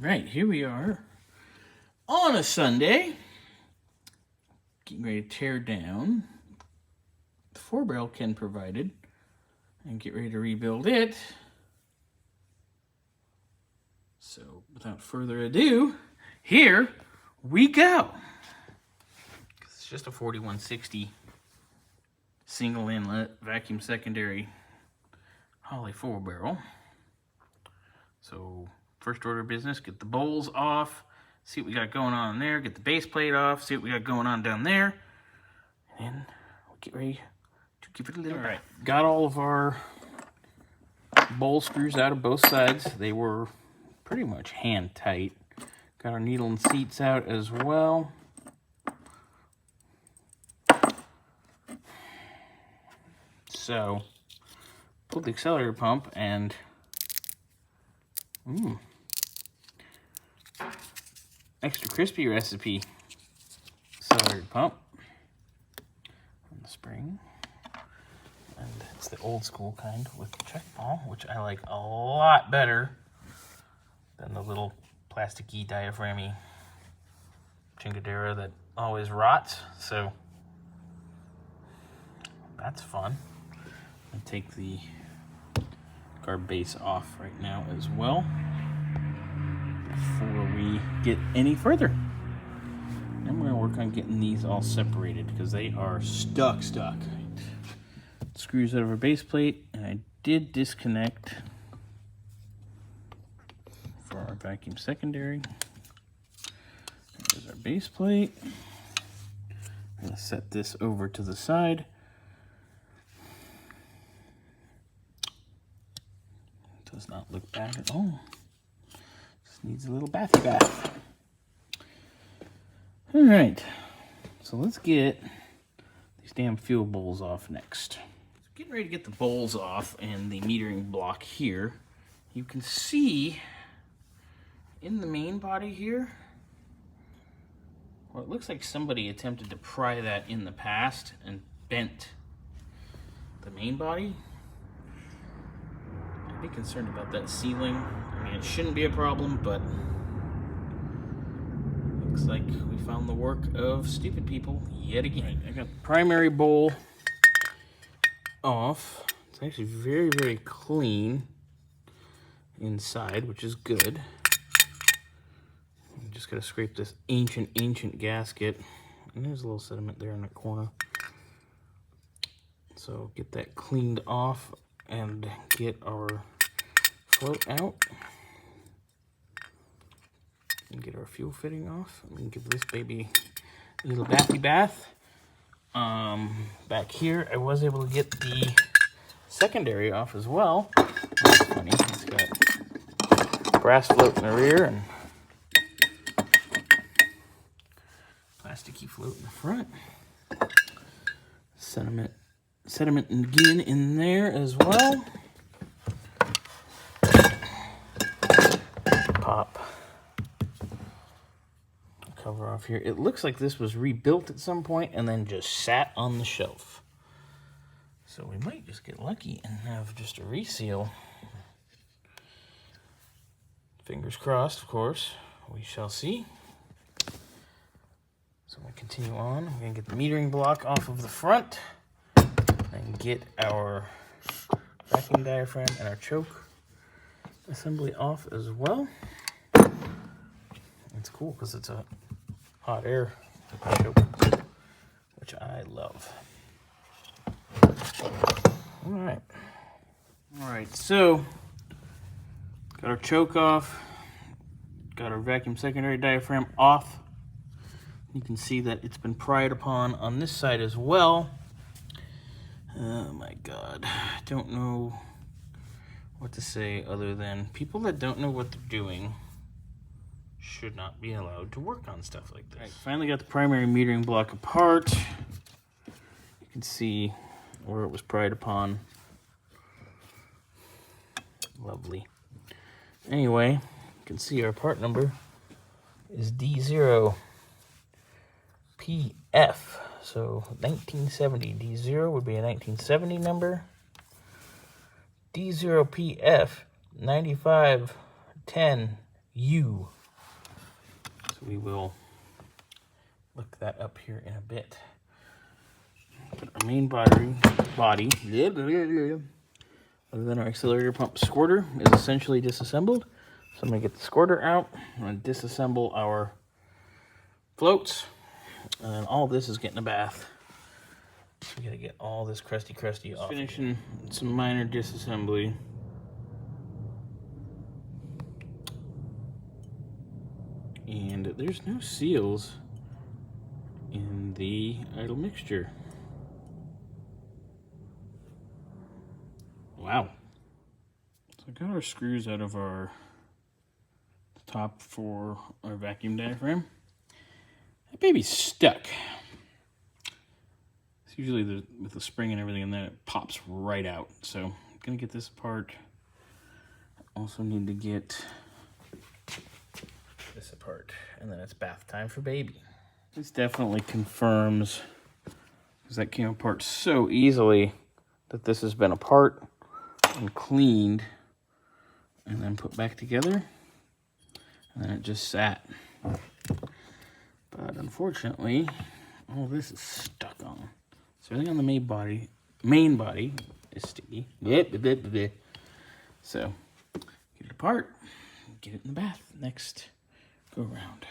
Right, here we are on a Sunday, getting ready to tear down the 4-barrel Ken provided and get ready to rebuild it. So without further ado, here we go. It's just a 4160 single inlet vacuum secondary Holley 4-barrel. So first order of business, get the bowls off, see what we got going on there, get the base plate off, see what we got going on down there, and we'll get ready to give it a little. All right, got all of our bowl screws out of both sides. They were pretty much hand tight. Got our needle and seats out as well. So, pulled the accelerator pump and extra crispy recipe accelerator pump on the spring. And it's the old school kind with the check ball, which I like a lot better than the little plasticky diaphragmy chingadera that always rots. So that's fun. I take the carb base off right now as well before we get any further. And we're going to work on getting these all separated because they are stuck. Screws out of our base plate, and I did disconnect for our vacuum secondary. There's our base plate. I'm going to set this over to the side. Does not look bad at all. Just needs a little bathy bath. All right, so let's get these damn fuel bowls off next. So getting ready to get the bowls off and the metering block here. You can see in the main body here, well, it looks like somebody attempted to pry that in the past and bent the main body. Be concerned about that sealing. I mean, it shouldn't be a problem, but looks like we found the work of stupid people yet again. I got the primary bowl off. It's actually very, very clean inside, which is good. I'm just gotta scrape this ancient gasket. And there's a little sediment there in the corner. So get that cleaned off and get our float out and get our fuel fitting off. I'm gonna give this baby a little bathy bath. Back here, I was able to get the secondary off as well. That's funny. It's got brass float in the rear and plasticky float in the front. Sediment again in there as well. Pop cover off here. It looks like this was rebuilt at some point and then just sat on the shelf. So we might just get lucky and have just a reseal. Fingers crossed, of course. We shall see. So we'll continue on. We're going to get the metering block off of the front. And get our vacuum diaphragm and our choke assembly off as well. It's cool because it's a hot air choke, which I love. All right, so got our choke off, got our vacuum secondary diaphragm off. You can see that it's been pried upon on this side as well. Oh my God, I don't know what to say other than people that don't know what they're doing should not be allowed to work on stuff like this. Right, finally got the primary metering block apart. You can see where it was pried upon. Lovely. Anyway, you can see our part number is D0PF. So 1970, D0 would be a 1970 number. D0PF 9510 U. So we will look that up here in a bit. But our main body, other than our accelerator pump squirter, is essentially disassembled. So I'm going to get the squirter out. I'm going to disassemble our floats. And then all this is getting a bath. So we got to get all this crusty off. Finishing some minor disassembly. And there's no seals in the idle mixture. Wow. So I got our screws out of our top for our vacuum diaphragm. That baby's stuck. It's usually with the spring and everything in there, it pops right out. So I'm gonna get this apart. I also need to get this apart, and then it's bath time for baby. This definitely confirms, because that came apart so easily, that this has been apart and cleaned and then put back together, and then it just sat. But unfortunately, all this is stuck on. So everything on the main body is sticky. So get it apart, get it in the bath next go around.